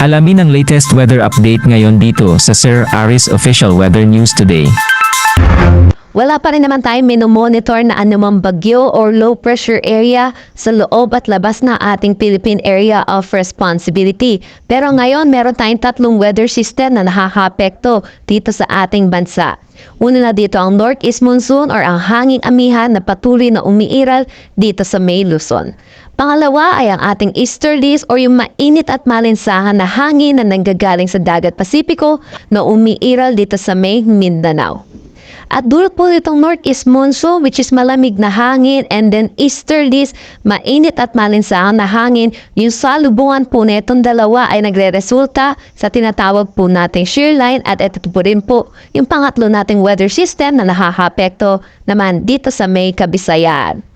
Alamin ang latest weather update ngayon dito sa Sir Aris Official Weather News Today. Wala pa rin naman tayong minomonitor na anumang bagyo or low pressure area sa loob at labas na ating Philippine Area of Responsibility. Pero ngayon, meron tayong tatlong weather system na nakakaapekto dito sa ating bansa. Una na dito ang Northeast Monsoon or ang hanging amihan na patuloy na umiiral dito sa May Luzon. Pangalawa ay ang ating easterlies or yung mainit at malinsahan na hangin na nanggagaling sa Dagat Pasipiko na umiiral dito sa May Mindanao. At dulot po itong Northeast Monsoon which is malamig na hangin and then easterlies, mainit at malinsahan na hangin. Yung salubungan po na itong dalawa ay nagre-resulta sa tinatawag po nating shear line at ito po rin po yung pangatlo nating weather system na nakakapekto naman dito sa May Kabisayan.